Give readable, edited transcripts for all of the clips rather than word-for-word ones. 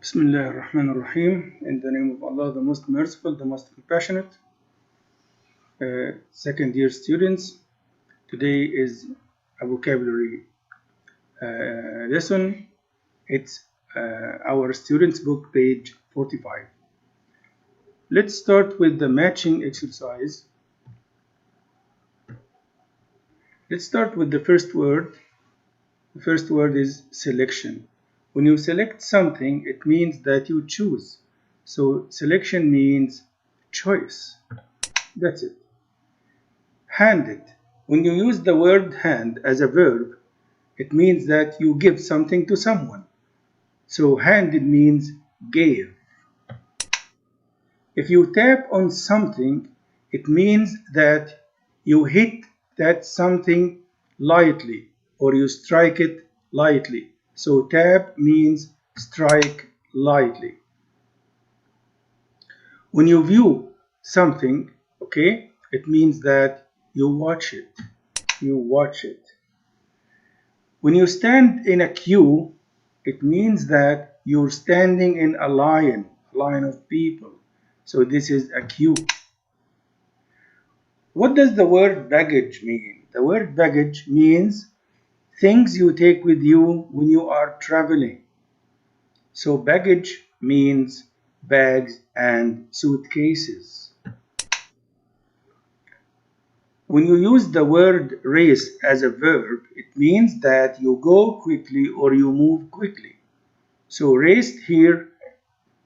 Bismillah ar-Rahman ar-Rahim. In the name of Allah, the most merciful, the most compassionate. Second year students, today is a vocabulary lesson. It's our students book, page 45. Let's start with the matching exercise. Let's start with the first word. The first word is selection. When you select something, it means that you choose. So selection means choice. That's it. Handed. When you use the word hand as a verb, it means that you give something to someone. So handed means gave. If you tap on something, it means that you hit that something lightly or you strike it lightly. So tap means strike lightly. When you view something, okay, it means that you watch it. You watch it. When you stand in a queue, it means that you're standing in a line of people. So this is a queue. What does the word baggage mean? The word baggage means things you take with you when you are traveling. So baggage means bags and suitcases. When you use the word race as a verb, it means that you go quickly or you move quickly. So raced here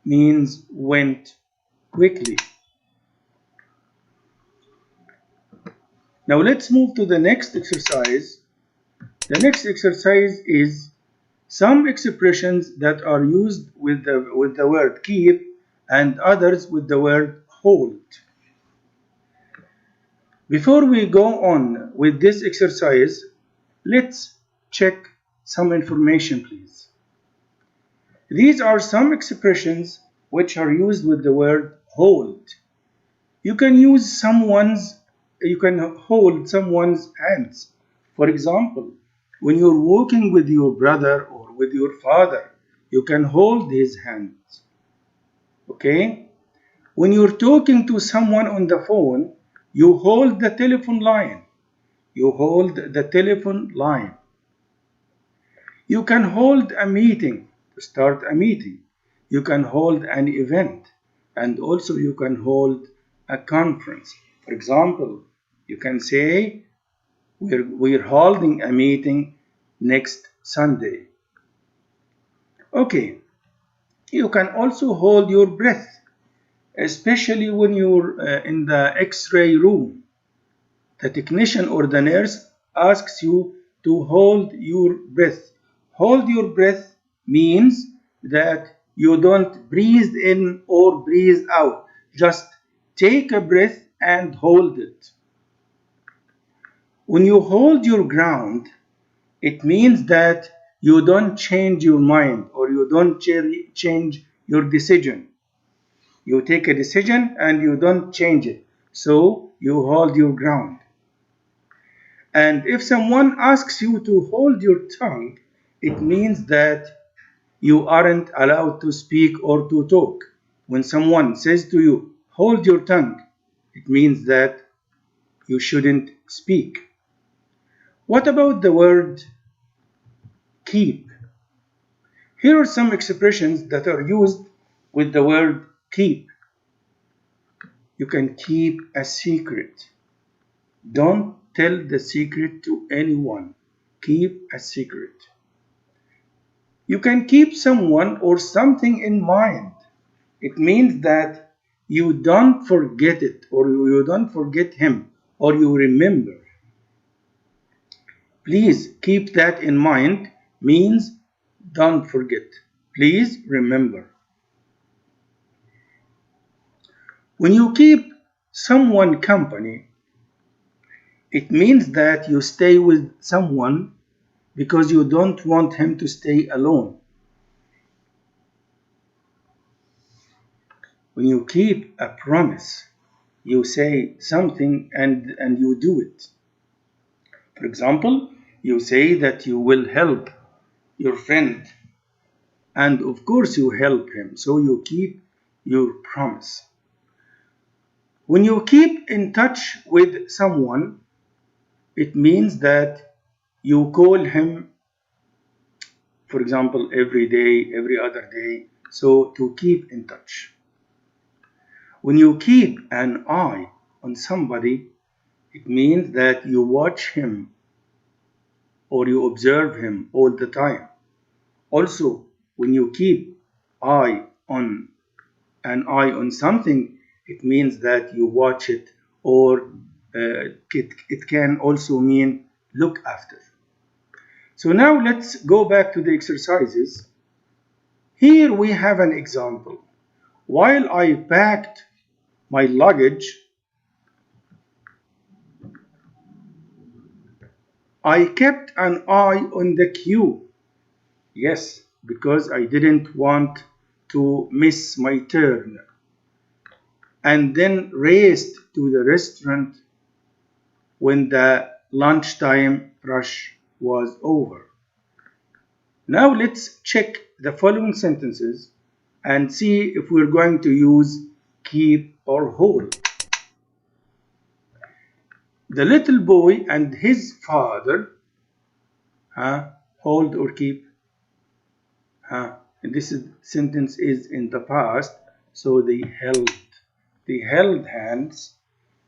means went quickly. Now let's move to the next exercise. The next exercise is some expressions that are used with the word keep and others with the word hold. Before we go on with this exercise, let's check some information, please. These are some expressions which are used with the word hold. You can hold someone's hands. For example, when you're walking with your brother or with your father, you can hold his hands. Okay? When you're talking to someone on the phone, you hold the telephone line. You hold the telephone line. You can hold a meeting, to start a meeting. You can hold an event, and also you can hold a conference. For example, you can say, we're holding a meeting next Sunday. Okay, you can also hold your breath, especially when you're in the X-ray room. The technician or the nurse asks you to hold your breath. Hold your breath means that you don't breathe in or breathe out. Just take a breath and hold it. When you hold your ground, it means that you don't change your mind or you don't change your decision. You take a decision and you don't change it. So you hold your ground. And if someone asks you to hold your tongue, it means that you aren't allowed to speak or to talk. When someone says to you, hold your tongue, it means that you shouldn't speak. What about the word keep? Here are some expressions that are used with the word keep. You can keep a secret. Don't tell the secret to anyone. Keep a secret. You can keep someone or something in mind. It means that you don't forget it or you don't forget him or you remember. Please keep that in mind means don't forget. Please remember. When you keep someone company, it means that you stay with someone because you don't want him to stay alone. When you keep a promise, you say something and you do it. For example, you say that you will help your friend and of course you help him, so you keep your promise. When you keep in touch with someone, it means that you call him, for example, every day, every other day, so to keep in touch. When you keep an eye on somebody, it means that you watch him or you observe him all the time. Also, when you keep eye on an eye on something, it means that you watch it, or it can also mean look after. So now let's go back to the exercises. Here we have an example. While I packed my luggage, I kept an eye on the queue. Yes, because I didn't want to miss my turn. And then raced to the restaurant when the lunchtime rush was over. Now let's check the following sentences and see if we're going to use keep or hold. The little boy and his father, hold or keep? This sentence is in the past, so they held hands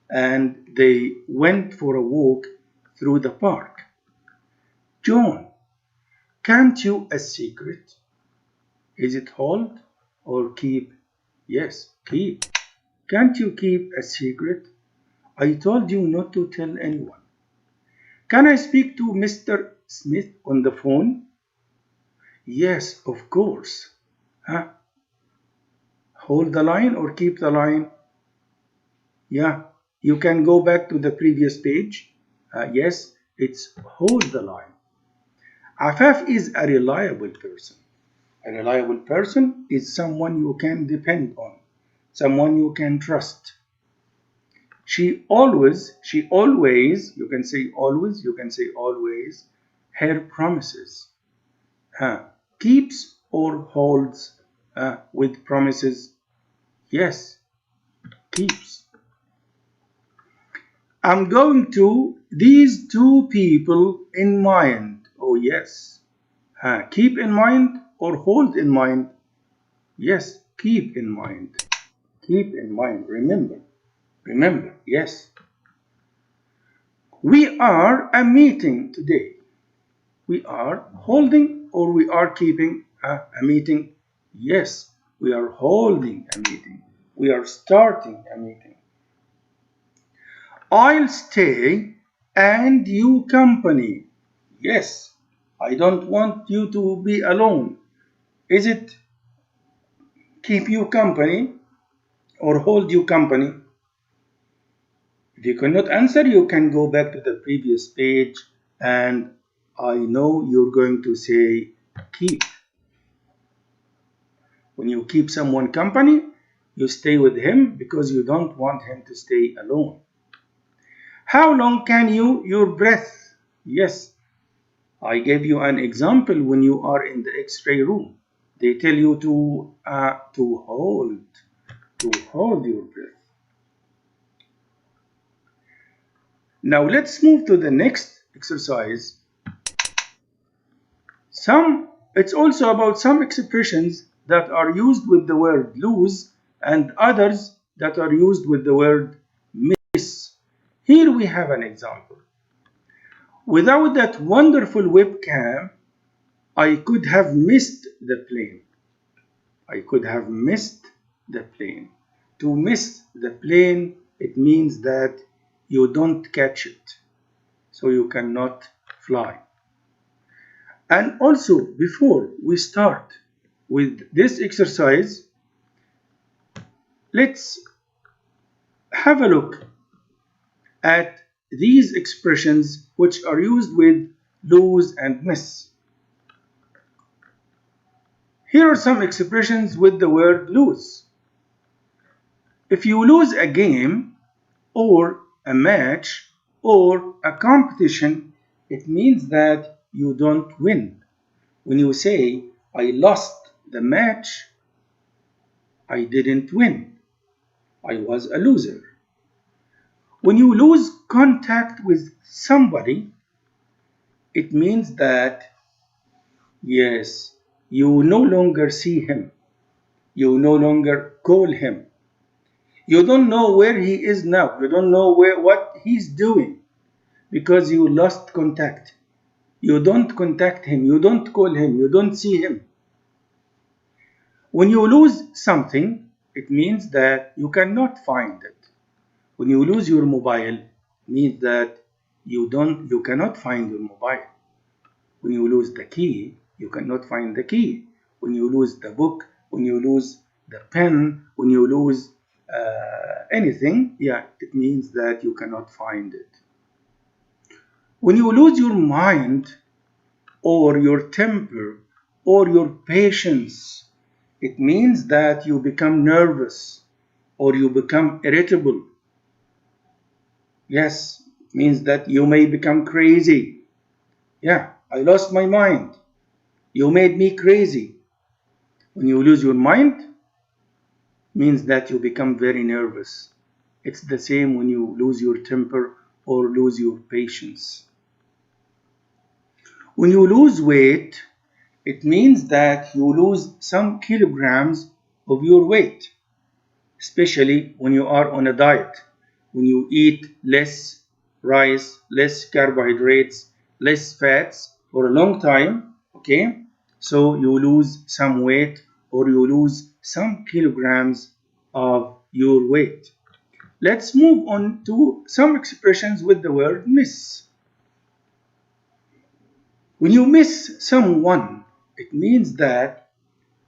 and they went for a walk through the park. John, can't you a secret? Is it hold or keep? Yes, keep. Can't you keep a secret? I told you not to tell anyone. Can I speak to Mr. Smith on the phone? Yes, of course. Hold the line or keep the line? Yeah, you can go back to the previous page. Yes, it's hold the line. Afaf is a reliable person. A reliable person is someone you can depend on, someone you can trust. She always, you can say always, you can say always, her promises. Keeps or holds with promises? Yes, keeps. I'm going to these two people in mind. Oh, yes. Keep in mind or hold in mind? Yes, keep in mind. Keep in mind. Remember. Remember. Yes. We are a meeting today. We are holding or we are keeping a meeting? Yes, we are holding a meeting. We are starting a meeting. I'll stay and you company. Yes, I don't want you to be alone. Is it keep you company or hold you company? If you cannot answer, you can go back to the previous page and I know you're going to say keep. When you keep someone company, you stay with him because you don't want him to stay alone. How long can your breath? Yes, I gave you an example when you are in the X-ray room. They tell you to hold your breath. Now let's move to the next exercise. It's also about some expressions that are used with the word lose and others that are used with the word miss. Here we have an example. Without that wonderful webcam, I could have missed the plane. I could have missed the plane. To miss the plane, it means that you don't catch it, so you cannot fly. And also, before we start with this exercise, let's have a look at these expressions which are used with lose and miss. Here are some expressions with the word lose. If you lose a game or a match or a competition, it means that you don't win. When you say, I lost the match, I didn't win. I was a loser. When you lose contact with somebody, it means that, yes, you no longer see him. You no longer call him. You don't know where he is now. You don't know what he's doing because you lost contact. You don't contact him. You don't call him. You don't see him. When you lose something, it means that you cannot find it. When you lose your mobile, it means that you cannot find your mobile. When you lose the key, you cannot find the key. When you lose the book, when you lose the pen, when you lose anything, it means that you cannot find it. When you lose your mind or your temper or your patience, it means that you become nervous or you become irritable. Yes, it means that you may become crazy. I lost my mind. You made me crazy. When you lose your mind, it means that you become very nervous. It's the same when you lose your temper or lose your patience. When you lose weight, it means that you lose some kilograms of your weight, especially when you are on a diet, when you eat less rice, less carbohydrates, less fats for a long time, okay? So you lose some weight or you lose some kilograms of your weight. Let's move on to some expressions with the word miss. When you miss someone, it means that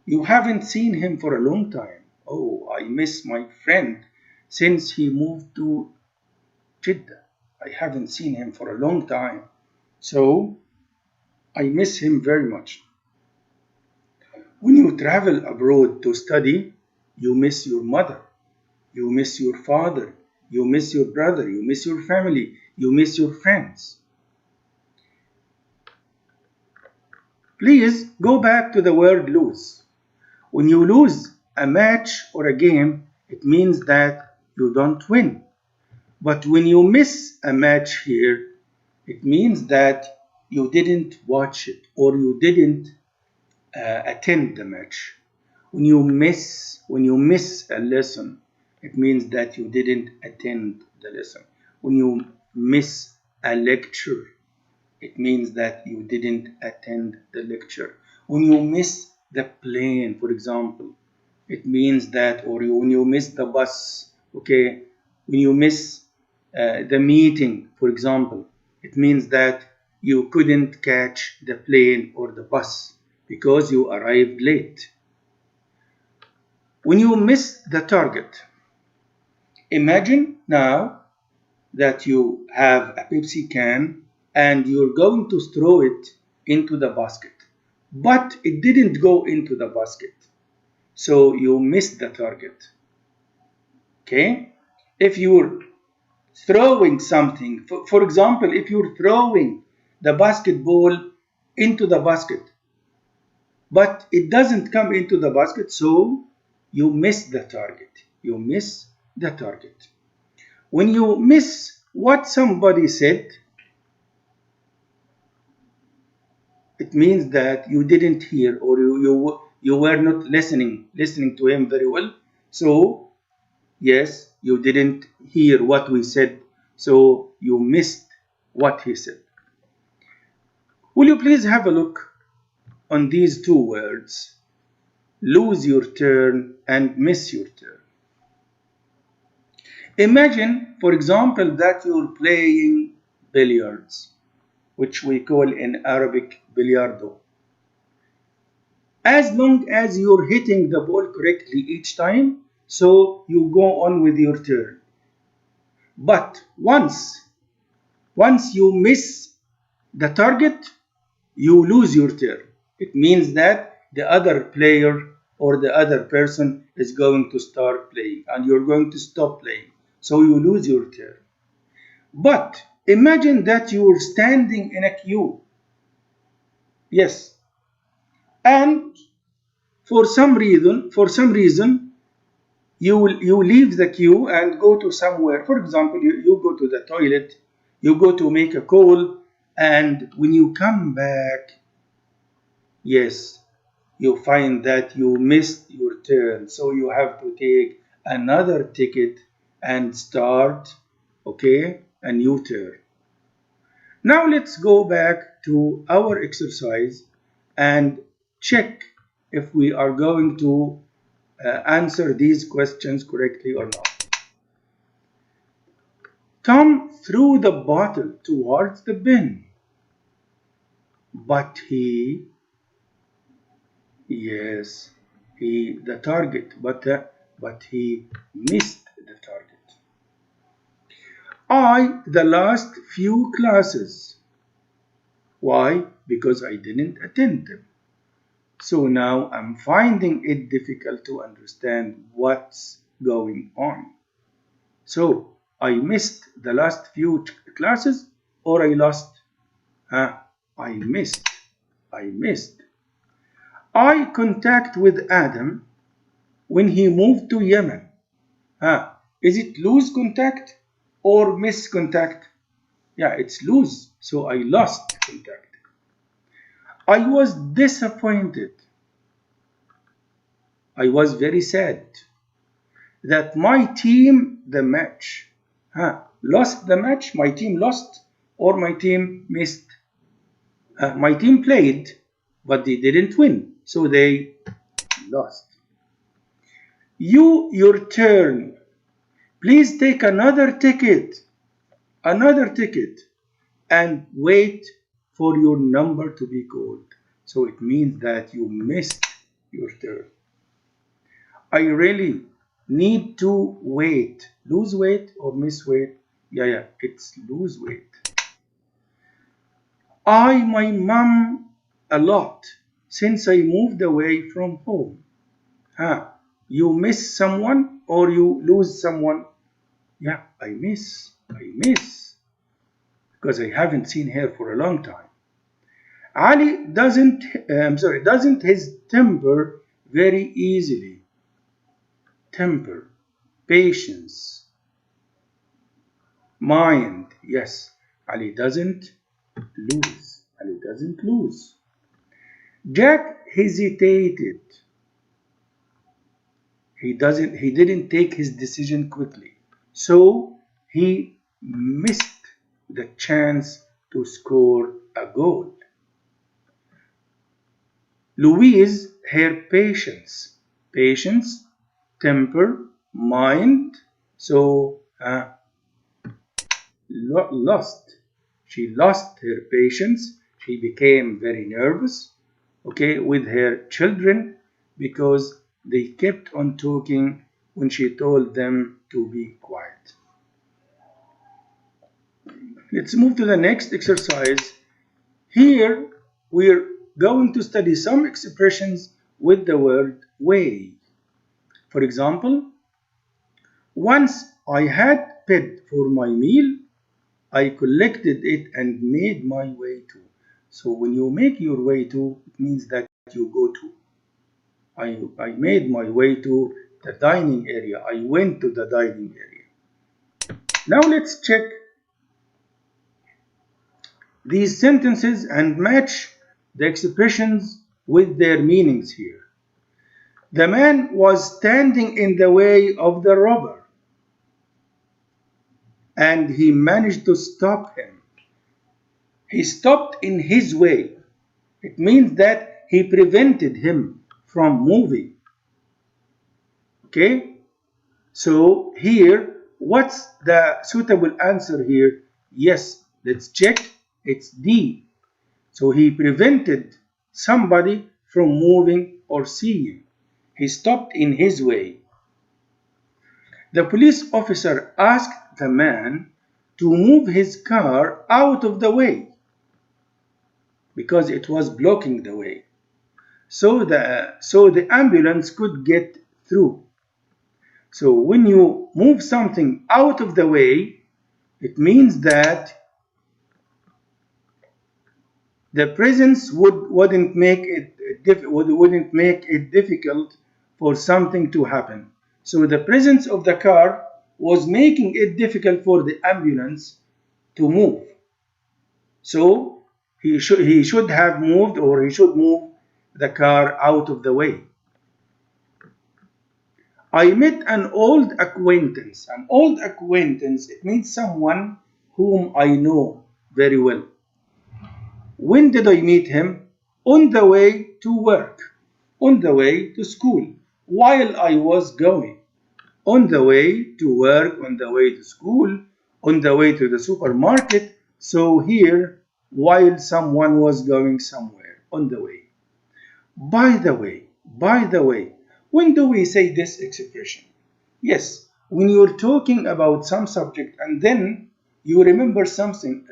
you haven't seen him for a long time. Oh, I miss my friend since he moved to Jeddah. I haven't seen him for a long time. So I miss him very much. When you travel abroad to study, you miss your mother, you miss your father, you miss your brother, you miss your family, you miss your friends. Please go back to the word lose. When you lose a match or a game, it means that you don't win. But when you miss a match here, it means that you didn't watch it or you didn't attend the match. When you miss a lesson, it means that you didn't attend the lesson. When you miss a lecture, it means that you didn't attend the lecture. When you miss the plane, for example, it means that, or when you miss the bus, okay, when you miss the meeting, for example, it means that you couldn't catch the plane or the bus because you arrived late. When you miss the target, imagine now that you have a Pepsi can and you're going to throw it into the basket, but it didn't go into the basket, so you missed the target. Okay? If you're throwing something, for example, if you're throwing the basketball into the basket, but it doesn't come into the basket, so you miss the target. You miss the target. When you miss what somebody said, it means that you didn't hear or you were not listening to him very well. So, yes, you didn't hear what we said, so you missed what he said. Will you please have a look on these two words, lose your turn and miss your turn. Imagine, for example, that you're playing billiards, which we call in Arabic billiardo. As long as you're hitting the ball correctly each time, so you go on with your turn. But once you miss the target, you lose your turn. It means that the other player or the other person is going to start playing and you're going to stop playing. So you lose your turn. But imagine that you're standing in a queue. Yes. And for some reason, you leave the queue and go to somewhere. For example, you go to the toilet, you go to make a call, and when you come back, yes, you find that you missed your turn, so you have to take another ticket and start, okay, a new turn. Now let's go back to our exercise and check if we are going to answer these questions correctly or not. Tom threw the bottle towards the bin, but the target, but he missed the target. The last few classes. Why? Because I didn't attend them. So now I'm finding it difficult to understand what's going on. So I missed the last few classes, or I lost? I missed. Eye contact with Adam when he moved to Yemen. Is it lose contact or miss contact? Yeah, it's lose. So I lost contact. I was disappointed. I was very sad that my team, the match, lost the match. My team lost, or my team missed. My team played, but they didn't win, so they lost. Your turn. Please take another ticket, and wait for your number to be called. So it means that you missed your turn. I really need to wait. Lose weight or miss weight? Yeah, it's lose weight. My mom a lot since I moved away from home. You miss someone or you lose someone? Yeah, I miss. Because I haven't seen her for a long time. Ali doesn't his temper very easily. Temper, patience, mind. Yes, Ali doesn't lose. Jack hesitated. He didn't take his decision quickly. So he missed the chance to score a goal. Louise, her patience, temper, mind, so lost. She lost her patience. She became very nervous, with her children because they kept on talking when she told them to be quiet. Let's move to the next exercise. Here we're going to study some expressions with the word way. For example, once I had paid for my meal, I collected it and made my way to. So when you make your way to, it means that you go to. I made my way to the dining area. I went to the dining area. Now let's check these sentences and match the expressions with their meanings here. The man was standing in the way of the robber, and he managed to stop him. He stopped in his way. It means that he prevented him from moving. Okay? So here, what's the suitable answer here? Yes, let's check. It's D. So he prevented somebody from moving or seeing. He stopped in his way. The police officer asked the man to move his car out of the way because it was blocking the way. So the ambulance could get through. So when you move something out of the way, it means that the presence wouldn't make it wouldn't make it difficult for something to happen. So the presence of the car was making it difficult for the ambulance to move. So he should have moved, or he should move the car out of the way. I met an old acquaintance. An old acquaintance, it means someone whom I know very well. When did I meet him? On the way to work, on the way to school, while I was going. On the way to work, on the way to school, on the way to the supermarket. So here, while someone was going somewhere, on the way. By the way, when do we say this expression? Yes, when you're talking about some subject and then you remember something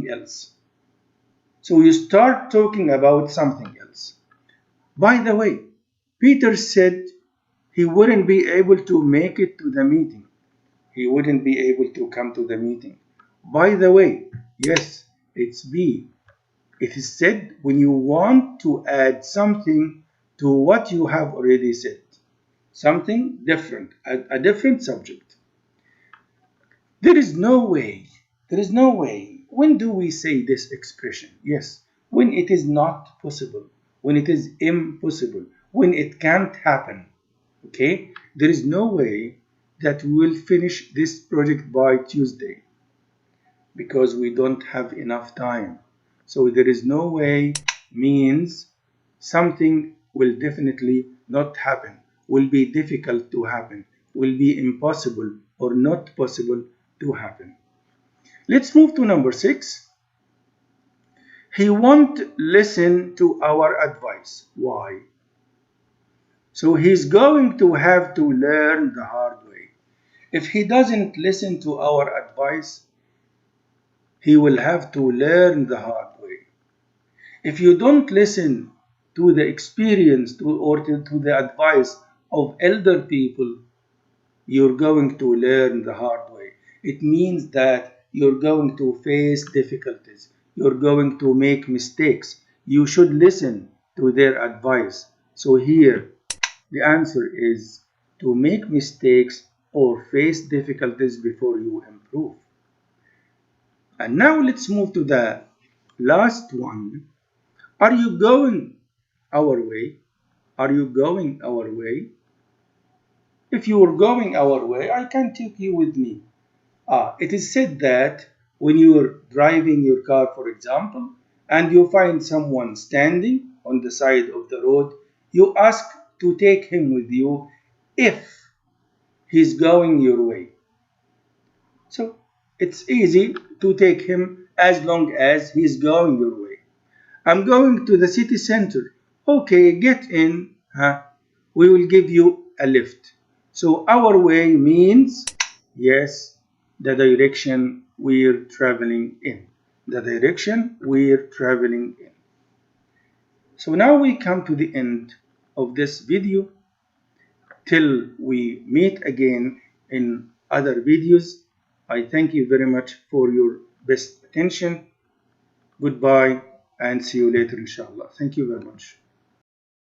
else. So you start talking about something else. By the way, Peter said he wouldn't be able to make it to the meeting. He wouldn't be able to come to the meeting. By the way, yes, it's B. It is said when you want to add something to what you have already said. Something different, a different subject. There is no way. There is no way. When do we say this expression? Yes, when it is not possible, when it is impossible, when it can't happen. Okay? There is no way that we will finish this project by Tuesday because we don't have enough time. So there is no way means something will definitely not happen, will be difficult to happen, will be impossible or not possible to happen. Let's move to number 6. He won't listen to our advice. Why? So he's going to have to learn the hard way. If he doesn't listen to our advice, he will have to learn the hard way. If you don't listen to the experience or to the advice of elder people, you're going to learn the hard way. It means that you're going to face difficulties. You're going to make mistakes. You should listen to their advice. So here, the answer is to make mistakes or face difficulties before you improve. And now let's move to the last one. Are you going our way? Are you going our way? If you are going our way, I can take you with me. It is said that when you are driving your car, for example, and you find someone standing on the side of the road, you ask to take him with you if he's going your way. So it's easy to take him as long as he's going your way. I'm going to the city center. Okay, get in. We will give you a lift. So our way means, yes, the direction we're traveling in. The direction we're traveling in. So now we come to the end of this video. Till we meet again in other videos, I thank you very much for your best attention. Goodbye and see you later, inshallah. Thank you very much.